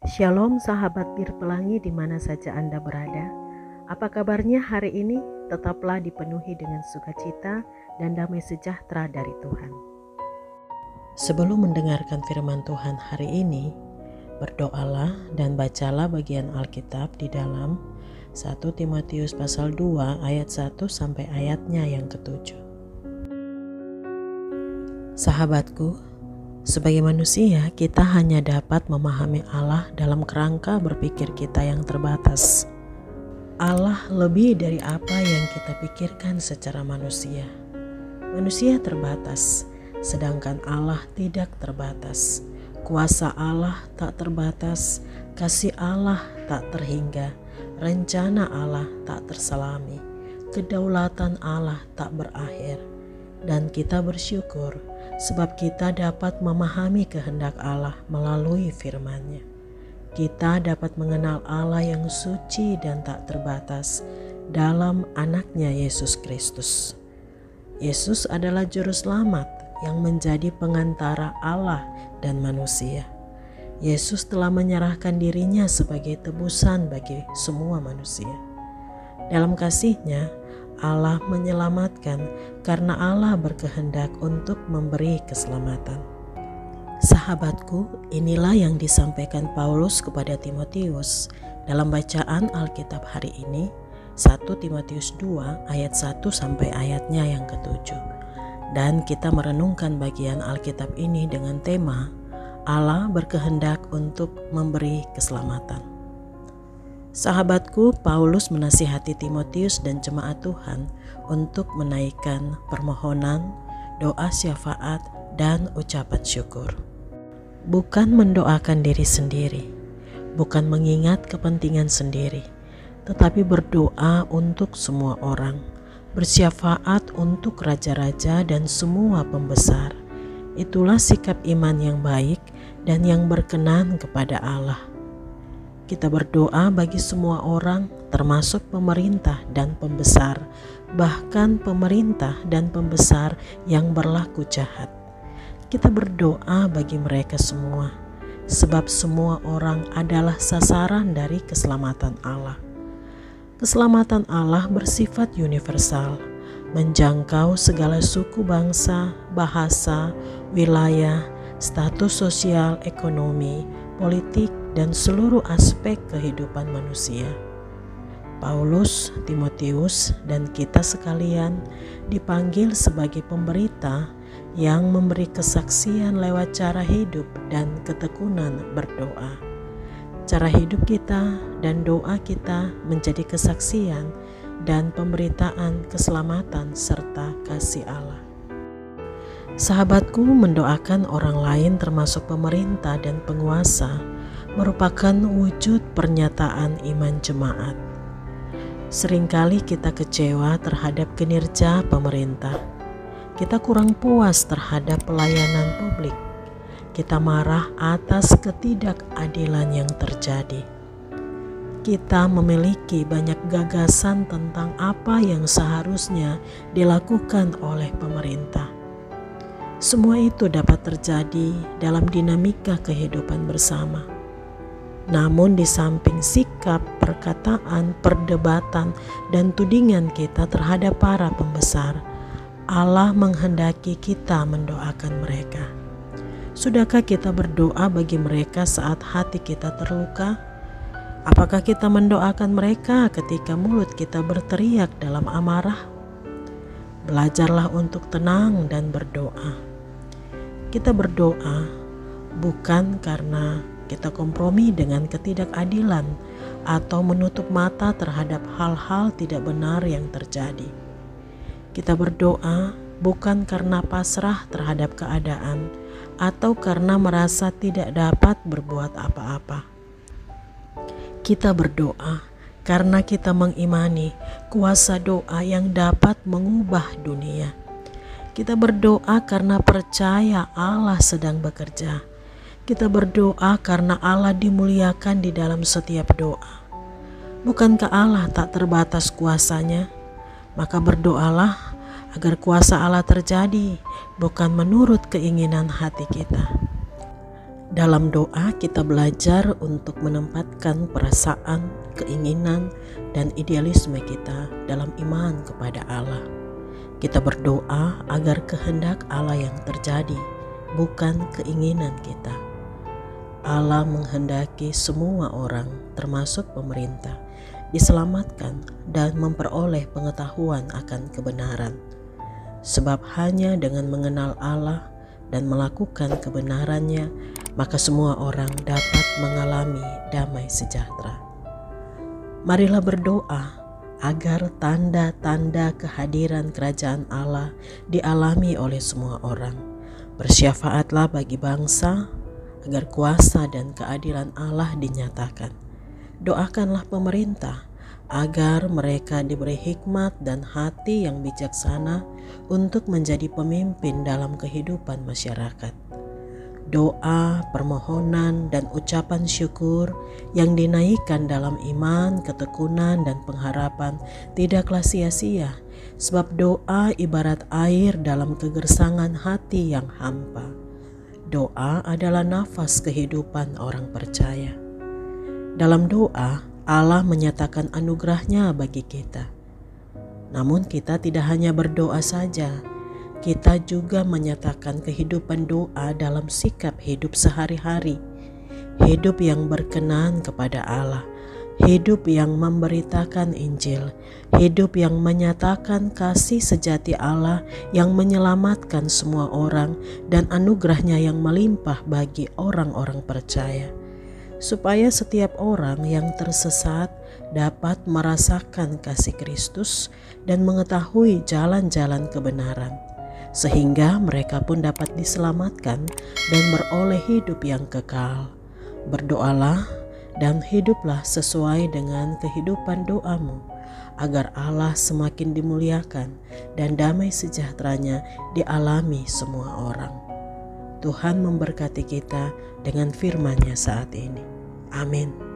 Shalom sahabat Bir Pelangi di mana saja Anda berada. Apa kabarnya hari ini? Tetaplah dipenuhi dengan sukacita dan damai sejahtera dari Tuhan. Sebelum mendengarkan firman Tuhan hari ini, berdoalah dan bacalah bagian Alkitab di dalam 1 Timotius pasal 2 ayat 1 sampai ayatnya yang ke-7. Sahabatku, sebagai manusia, kita hanya dapat memahami Allah dalam kerangka berpikir kita yang terbatas. Allah lebih dari apa yang kita pikirkan secara manusia. Manusia terbatas, sedangkan Allah tidak terbatas. Kuasa Allah tak terbatas, kasih Allah tak terhingga, rencana Allah tak terselami, kedaulatan Allah tak berakhir. Dan kita bersyukur sebab kita dapat memahami kehendak Allah melalui firman-Nya. Kita dapat mengenal Allah yang suci dan tak terbatas dalam anaknya Yesus Kristus. Yesus adalah juru selamat yang menjadi pengantara Allah dan manusia. Yesus telah menyerahkan dirinya sebagai tebusan bagi semua manusia. Dalam kasih-Nya, Allah menyelamatkan karena Allah berkehendak untuk memberi keselamatan. Sahabatku, inilah yang disampaikan Paulus kepada Timotius dalam bacaan Alkitab hari ini, 1 Timotius 2 ayat 1 sampai ayatnya yang ke-7. Dan kita merenungkan bagian Alkitab ini dengan tema Allah berkehendak untuk memberi keselamatan. Sahabatku, Paulus menasihati Timotius dan jemaat Tuhan untuk menaikkan permohonan, doa syafaat, dan ucapan syukur. Bukan mendoakan diri sendiri, bukan mengingat kepentingan sendiri, tetapi berdoa untuk semua orang, bersyafaat untuk raja-raja dan semua pembesar. Itulah sikap iman yang baik dan yang berkenan kepada Allah. Kita berdoa bagi semua orang, termasuk pemerintah dan pembesar, bahkan pemerintah dan pembesar yang berlaku jahat. Kita berdoa bagi mereka semua, sebab semua orang adalah sasaran dari keselamatan Allah. Keselamatan Allah bersifat universal, menjangkau segala suku bangsa, bahasa, wilayah, status sosial, ekonomi, politik, dan seluruh aspek kehidupan manusia. Paulus, Timotius, dan kita sekalian dipanggil sebagai pemberita yang memberi kesaksian lewat cara hidup dan ketekunan berdoa. Cara hidup kita dan doa kita menjadi kesaksian dan pemberitaan keselamatan serta kasih Allah. Sahabatku, mendoakan orang lain termasuk pemerintah dan penguasa merupakan wujud pernyataan iman jemaat. Seringkali kita kecewa terhadap kinerja pemerintah. Kita kurang puas terhadap pelayanan publik. Kita marah atas ketidakadilan yang terjadi. Kita memiliki banyak gagasan tentang apa yang seharusnya dilakukan oleh pemerintah. Semua itu dapat terjadi dalam dinamika kehidupan bersama. Namun di samping sikap, perkataan, perdebatan, dan tudingan kita terhadap para pembesar, Allah menghendaki kita mendoakan mereka. Sudahkah kita berdoa bagi mereka saat hati kita terluka? Apakah kita mendoakan mereka ketika mulut kita berteriak dalam amarah? Belajarlah untuk tenang dan berdoa. Kita berdoa bukan karena kita kompromi dengan ketidakadilan atau menutup mata terhadap hal-hal tidak benar yang terjadi. Kita berdoa bukan karena pasrah terhadap keadaan atau karena merasa tidak dapat berbuat apa-apa. Kita berdoa karena kita mengimani kuasa doa yang dapat mengubah dunia. Kita berdoa karena percaya Allah sedang bekerja. Kita berdoa karena Allah dimuliakan di dalam setiap doa. Bukankah Allah tak terbatas kuasanya? Maka berdoalah agar kuasa Allah terjadi, bukan menurut keinginan hati kita. Dalam doa kita belajar untuk menempatkan perasaan, keinginan, dan idealisme kita dalam iman kepada Allah. Kita berdoa agar kehendak Allah yang terjadi, bukan keinginan kita. Allah menghendaki semua orang, termasuk pemerintah, diselamatkan dan memperoleh pengetahuan akan kebenaran. Sebab hanya dengan mengenal Allah dan melakukan kebenarannya, maka semua orang dapat mengalami damai sejahtera. Marilah berdoa agar tanda-tanda kehadiran kerajaan Allah dialami oleh semua orang. Bersyafaatlah bagi bangsa agar kuasa dan keadilan Allah dinyatakan. Doakanlah pemerintah agar mereka diberi hikmat dan hati yang bijaksana untuk menjadi pemimpin dalam kehidupan masyarakat. Doa, permohonan, dan ucapan syukur yang dinaikkan dalam iman, ketekunan, dan pengharapan tidaklah sia-sia, sebab doa ibarat air dalam kegersangan hati yang hampa. Doa adalah nafas kehidupan orang percaya. Dalam doa, Allah menyatakan anugerahnya bagi kita. Namun kita tidak hanya berdoa saja, kita juga menyatakan kehidupan doa dalam sikap hidup sehari-hari. Hidup yang berkenan kepada Allah, hidup yang memberitakan Injil, hidup yang menyatakan kasih sejati Allah yang menyelamatkan semua orang dan anugerahnya yang melimpah bagi orang-orang percaya. Supaya setiap orang yang tersesat dapat merasakan kasih Kristus dan mengetahui jalan-jalan kebenaran, sehingga mereka pun dapat diselamatkan dan beroleh hidup yang kekal. Berdoalah dan hiduplah sesuai dengan kehidupan doamu, agar Allah semakin dimuliakan dan damai sejahteranya dialami semua orang. Tuhan memberkati kita dengan firman-Nya saat ini. Amin.